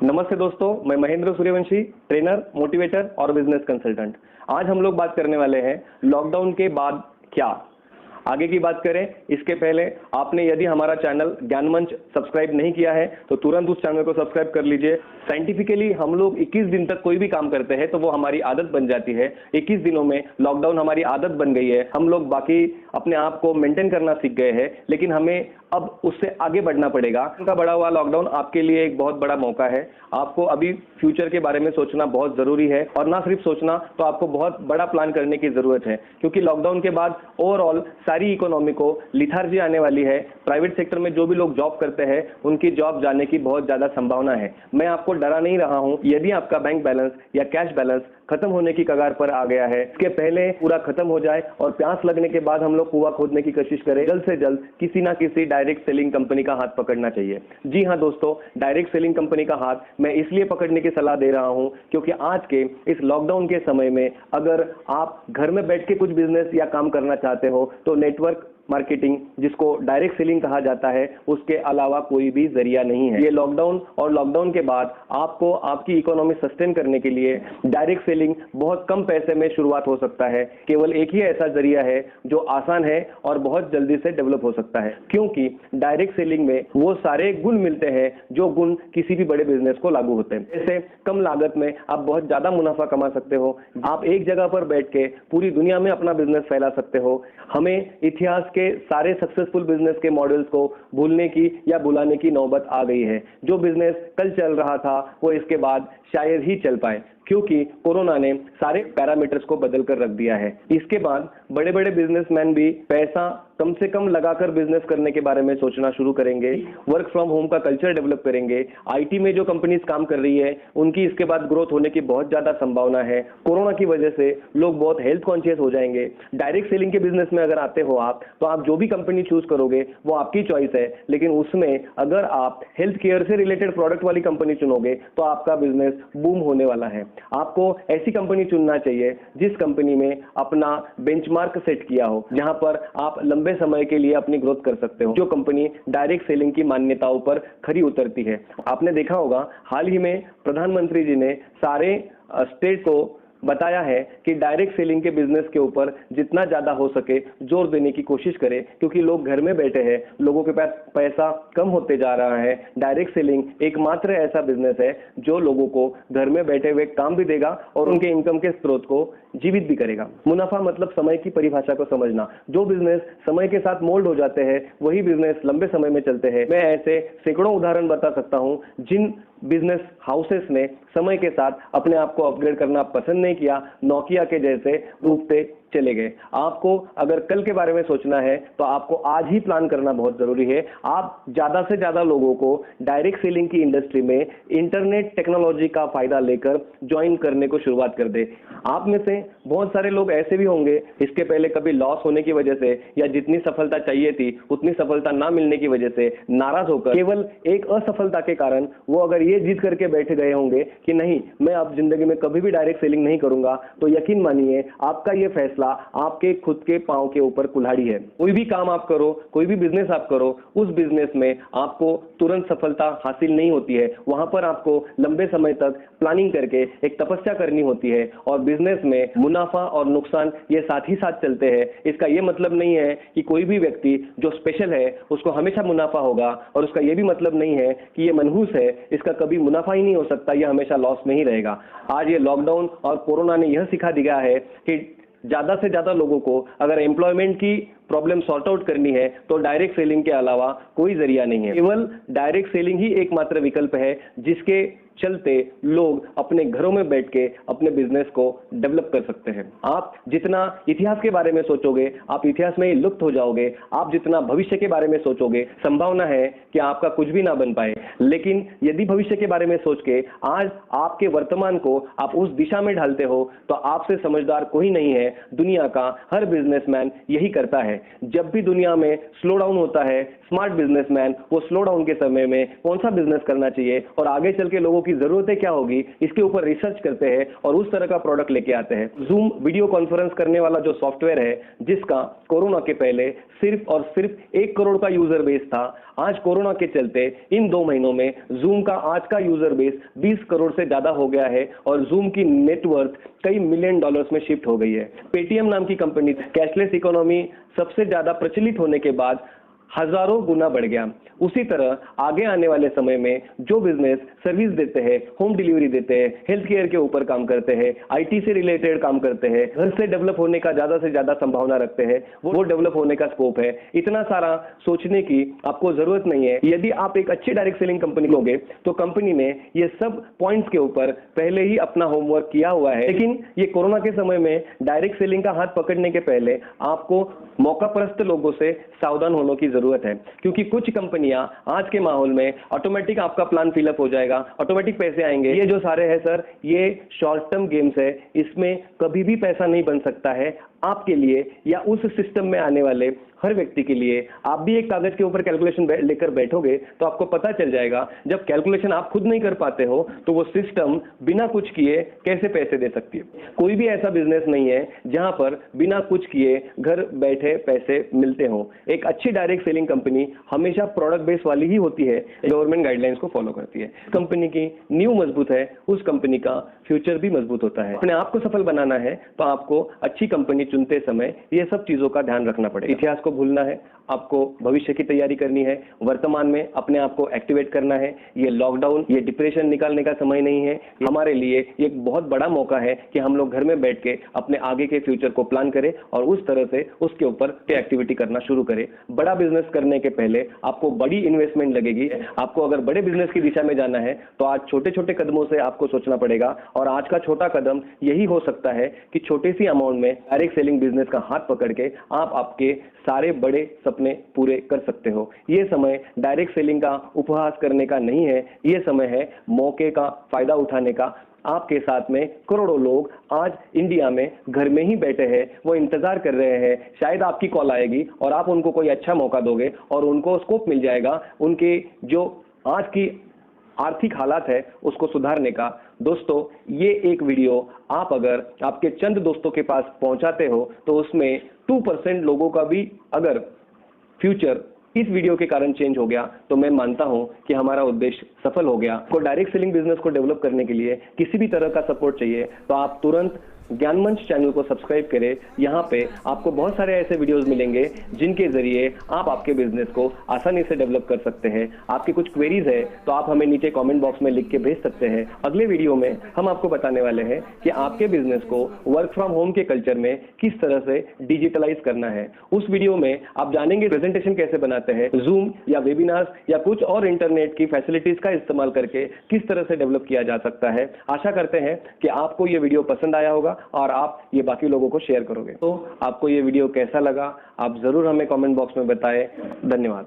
नमस्ते दोस्तों, मैं महेंद्र सूर्यवंशी, ट्रेनर, मोटिवेटर और बिजनेस कंसल्टेंट। आज हम लोग बात करने वाले हैं लॉकडाउन के बाद क्या। आगे की बात करें इसके पहले आपने यदि हमारा चैनल ज्ञान मंच सब्सक्राइब नहीं किया है तो तुरंत उस चैनल को सब्सक्राइब कर लीजिए। साइंटिफिकली हम लोग 21 दिन तक कोई भी काम करते हैं तो वो हमारी आदत बन जाती है। 21 दिनों में लॉकडाउन हमारी आदत बन गई है। हम लोग बाकी अपने आप को मेंटेन करना सीख गए हैं, लेकिन हमें अब उससे आगे बढ़ना पड़ेगा। उनका बढ़ा हुआ लॉकडाउन आपके लिए एक बहुत बड़ा मौका है। आपको अभी फ्यूचर के बारे में सोचना बहुत जरूरी है, और ना सिर्फ सोचना तो आपको बहुत बड़ा प्लान करने की जरूरत है, क्योंकि लॉकडाउन के बाद ओवरऑल सारी इकोनॉमी को लिथार्जी आने वाली है। प्राइवेट सेक्टर में जो भी लोग जॉब करते हैं उनकी जॉब जाने की बहुत ज्यादा संभावना है। मैं आपको डरा नहीं रहा हूं। यदि आपका बैंक बैलेंस या कैश बैलेंस खत्म होने की कगार पर आ गया है, इसके पहले पूरा खत्म हो जाए और प्यास लगने के बाद हम लोग कुआं खोदने की कोशिश करें। जल्द से जल्द किसी ना किसी डायरेक्ट सेलिंग कंपनी का हाथ पकड़ना चाहिए। जी हाँ दोस्तों, डायरेक्ट सेलिंग कंपनी का हाथ मैं इसलिए पकड़ने की सलाह दे रहा हूं क्योंकि आज के इस लॉकडाउन के समय में अगर आप घर में बैठ के कुछ बिजनेस या काम करना चाहते हो तो नेटवर्क मार्केटिंग, जिसको डायरेक्ट सेलिंग कहा जाता है, उसके अलावा कोई भी जरिया नहीं है। ये लॉकडाउन और लॉकडाउन के बाद आपको आपकी इकोनॉमी सस्टेन करने के लिए डायरेक्ट सेलिंग बहुत कम पैसे में शुरुआत हो सकता है। केवल एक ही ऐसा जरिया है जो आसान है और बहुत जल्दी से डेवलप हो सकता है, क्योंकि डायरेक्ट सेलिंग में वो सारे गुण मिलते हैं जो गुण किसी भी बड़े बिजनेस को लागू होते हैं। जैसे कम लागत में आप बहुत ज्यादा मुनाफा कमा सकते हो। आप एक जगह पर बैठ के पूरी दुनिया में अपना बिजनेस फैला सकते हो। हमें इतिहास के सारे सक्सेसफुल बिजनेस के मॉडल्स को भूलने की या बुलाने की नौबत आ गई है। जो बिजनेस कल चल रहा था वो इसके बाद शायद ही चल पाए, क्योंकि कोरोना ने सारे पैरामीटर्स को बदल कर रख दिया है। इसके बाद बड़े बड़े बिजनेसमैन भी पैसा कम से कम लगाकर बिजनेस करने के बारे में सोचना शुरू करेंगे। वर्क फ्रॉम होम का कल्चर डेवलप करेंगे। आईटी में जो कंपनीज काम कर रही है उनकी इसके बाद ग्रोथ होने की बहुत ज्यादा संभावना है। कोरोना की वजह से लोग बहुत हेल्थ कॉन्शियस हो जाएंगे। डायरेक्ट सेलिंग के बिजनेस में अगर आते हो आप, तो आप जो भी कंपनी चूज करोगे वो आपकी चॉइस है, लेकिन उसमें अगर आप हेल्थ केयर से रिलेटेड प्रोडक्ट वाली कंपनी चुनोगे तो आपका बिजनेस बूम होने वाला है। आपको ऐसी कंपनी चुनना चाहिए जिस कंपनी में अपना बेंचमार्क सेट किया हो, जहां पर आप लंबे समय के लिए अपनी ग्रोथ कर सकते हो, जो कंपनी डायरेक्ट सेलिंग की मान्यताओं पर खरी उतरती है। आपने देखा होगा हाल ही में प्रधानमंत्री जी ने सारे स्टेट को बताया है कि डायरेक्ट सेलिंग के बिजनेस के ऊपर जितना ज्यादा हो सके जोर देने की कोशिश करें, क्योंकि लोग घर में बैठे हैं, लोगों के पास पैसा कम होते जा रहा है। डायरेक्ट सेलिंग एकमात्र ऐसा बिजनेस है जो लोगों को घर में बैठे हुए काम भी देगा और उनके इनकम के स्रोत को जीवित भी करेगा। मुनाफा मतलब समय की परिभाषा को समझना। जो बिजनेस समय के साथ मोल्ड हो जाते हैं वही बिजनेस लंबे समय में चलते हैं। मैं ऐसे सैकड़ों उदाहरण बता सकता हूं जिन बिजनेस हाउसेस ने समय के साथ अपने आप को अपग्रेड करना पसंद नहीं किया, नोकिया के जैसे डूबते चले गए। आपको अगर कल के बारे में सोचना है तो आपको आज ही प्लान करना बहुत जरूरी है। आप ज्यादा से ज्यादा लोगों को डायरेक्ट सेलिंग की इंडस्ट्री में इंटरनेट टेक्नोलॉजी का फायदा लेकर ज्वाइन करने को शुरुआत कर दे। आप में से बहुत सारे लोग ऐसे भी होंगे इसके पहले कभी लॉस होने की वजह से या जितनी सफलता चाहिए थी उतनी सफलता ना मिलने की वजह से नाराज होकर केवल एक असफलता के कारण वो अगर ये जीत करके बैठे गए होंगे कि नहीं, मैं अब जिंदगी में कभी भी डायरेक्ट सेलिंग नहीं करूंगा, तो यकीन मानिए आपका ये फैसला आपके खुद के पांव के ऊपर कुल्हाड़ी है। कोई भी काम आप करो, कोई भी बिजनेस आप करो, उस बिजनेस में आपको तुरंत सफलता हासिल नहीं होती है। वहां पर आपको लंबे समय तक प्लानिंग करके एक तपस्या करनी होती है, और बिजनेस में मुनाफा और नुकसान ये साथ ही साथ चलते हैं। इसका यह मतलब नहीं है कि कोई भी व्यक्ति जो स्पेशल है उसको हमेशा मुनाफा होगा, और उसका यह भी मतलब नहीं है कि ये मनहूस है, इसका कभी मुनाफा ही नहीं हो सकता, यह हमेशा लॉस में ही रहेगा। आज ये लॉकडाउन और कोरोना ने यह सिखा दिया है कि ज्यादा से ज्यादा लोगों को अगर एम्प्लॉयमेंट की प्रॉब्लम सॉर्ट आउट करनी है तो डायरेक्ट सेलिंग के अलावा कोई जरिया नहीं है। केवल डायरेक्ट सेलिंग ही एकमात्र विकल्प है जिसके चलते लोग अपने घरों में बैठ के अपने बिजनेस को डेवलप कर सकते हैं। आप जितना इतिहास के बारे में सोचोगे आप इतिहास में ही लुप्त हो जाओगे। आप जितना भविष्य के बारे में सोचोगे संभावना है कि आपका कुछ भी ना बन पाए। लेकिन यदि भविष्य के बारे में सोच के आज आपके वर्तमान को आप उस दिशा में ढालते हो तो आपसे समझदार कोई नहीं है। दुनिया का हर बिजनेसमैन यही करता है। जब भी दुनिया में स्लो डाउन होता है, स्मार्ट बिजनेसमैन वो स्लो डाउन के समय में कौन सा बिजनेस करना चाहिए और आगे चल के लोगों की जरूरतें क्या होगी, इसके ऊपर रिसर्च करते हैं और उस तरह का प्रोडक्ट लेके आते हैं। जूम वीडियो कॉन्फ्रेंस करने वाला जो सॉफ्टवेयर है, जिसका कोरोना के पहले सिर्फ और सिर्फ 1 करोड़ का यूजर बेस था, आज कोरोना के चलते इन 2 महीनों में जूम का आज का यूजर बेस 20 करोड़ से ज्यादा हो गया है और जूम की नेटवर्थ कई मिलियन डॉलर्स में शिफ्ट हो गई है। पेटीएम नाम की कंपनी कैशलेस इकोनॉमी सबसे ज्यादा प्रचलित होने के बाद हजारों गुना बढ़ गया। उसी तरह आगे आने वाले समय में जो बिजनेस सर्विस देते हैं, होम डिलीवरी देते हैं, हेल्थ केयर के ऊपर काम करते हैं, आईटी से रिलेटेड काम करते हैं, घर से डेवलप होने का ज्यादा से ज्यादा संभावना रखते हैं, वो डेवलप होने का स्कोप है। इतना सारा सोचने की आपको जरूरत नहीं है। यदि आप एक अच्छी डायरेक्ट सेलिंग कंपनी लोगे तो कंपनी ने ये सब पॉइंट्स के ऊपर पहले ही अपना होमवर्क किया हुआ है। लेकिन ये कोरोना के समय में डायरेक्ट सेलिंग का हाथ पकड़ने के पहले आपको मौकापरस्त लोगों से सावधान होने की जरूरत है, क्योंकि कुछ कंपनियां आज के माहौल में ऑटोमेटिक आपका प्लान फिलअप हो जाएगा, ऑटोमेटिक पैसे आएंगे। ये जो सारे है सर, ये शॉर्ट टर्म गेम्स है, इसमें कभी भी पैसा नहीं बन सकता है आपके लिए या उस सिस्टम में आने वाले हर व्यक्ति के लिए। आप भी एक कागज के ऊपर कैलकुलेशन लेकर बैठोगे तो आपको पता चल जाएगा, जब कैलकुलेशन आप खुद नहीं कर पाते हो तो वो सिस्टम बिना कुछ किए कैसे पैसे दे सकती है। कोई भी ऐसा बिजनेस नहीं है जहां पर बिना कुछ किए घर बैठे पैसे मिलते हो। एक अच्छी डायरेक्ट सेलिंग कंपनी हमेशा प्रोडक्ट बेस वाली ही होती है, गवर्नमेंट गाइडलाइंस को फॉलो करती है। कंपनी की नींव मजबूत है, उस कंपनी का फ्यूचर भी मजबूत होता है। अपने आप को सफल बनाना है तो आपको अच्छी कंपनी चुनते समय ये सब चीजों का ध्यान रखना पड़ेगा। इतिहास को भूलना है, आपको भविष्य की तैयारी करनी है, वर्तमान में अपने आप को एक्टिवेट करना है। ये लॉकडाउन, ये डिप्रेशन निकालने का समय नहीं है, हमारे लिए एक बहुत बड़ा मौका है कि हम लोग घर में बैठ के अपने आगे के फ्यूचर को प्लान करें और उस तरह से उसके ऊपर एक्टिविटी करना शुरू करें। बड़ा बिजनेस करने के पहले आपको बड़ी इन्वेस्टमेंट लगेगी। आपको अगर बड़े बिजनेस की दिशा में जाना है तो आज छोटे छोटे कदमों से आपको सोचना पड़ेगा और आज का छोटा कदम यही हो सकता है कि छोटी सी अमाउंट में डायरेक्ट सेलिंग बिजनेस का हाथ पकड़ के आप आपके सारे बड़े सपने पूरे कर सकते हो। ये समय डायरेक्ट सेलिंग का उपहास करने का नहीं है, ये समय है मौके का फायदा उठाने का। आपके साथ में करोड़ों लोग आज इंडिया में घर में ही बैठे हैं, वो इंतजार कर रहे हैं, शायद आपकी कॉल आएगी और आप उनको कोई अच्छा मौका दोगे और उनको स्कोप मिल जाएगा उनके जो आज की आर्थिक हालात है उसको सुधारने का। दोस्तों, ये एक वीडियो आप अगर आपके चंद दोस्तों के पास पहुंचाते हो तो उसमें 2% लोगों का भी अगर फ्यूचर इस वीडियो के कारण चेंज हो गया तो मैं मानता हूं कि हमारा उद्देश्य सफल हो गया। को डायरेक्ट सेलिंग बिजनेस को डेवलप करने के लिए किसी भी तरह का सपोर्ट चाहिए तो आप तुरंत ज्ञान मंच चैनल को सब्सक्राइब करें। यहाँ पे आपको बहुत सारे ऐसे वीडियोस मिलेंगे जिनके जरिए आप आपके बिजनेस को आसानी से डेवलप कर सकते हैं। आपकी कुछ क्वेरीज है तो आप हमें नीचे कमेंट बॉक्स में लिख के भेज सकते हैं। अगले वीडियो में हम आपको बताने वाले हैं कि आपके बिजनेस को वर्क फ्रॉम होम के कल्चर में किस तरह से डिजिटलाइज करना है। उस वीडियो में आप जानेंगे प्रेजेंटेशन कैसे बनाते हैं, जूम या वेबिनार्स या कुछ और इंटरनेट की फैसिलिटीज का इस्तेमाल करके किस तरह से डेवलप किया जा सकता है। आशा करते हैं कि आपको ये वीडियो पसंद आया होगा और आप ये बाकी लोगों को शेयर करोगे। तो आपको ये वीडियो कैसा लगा आप जरूर हमें कमेंट बॉक्स में बताएं। धन्यवाद।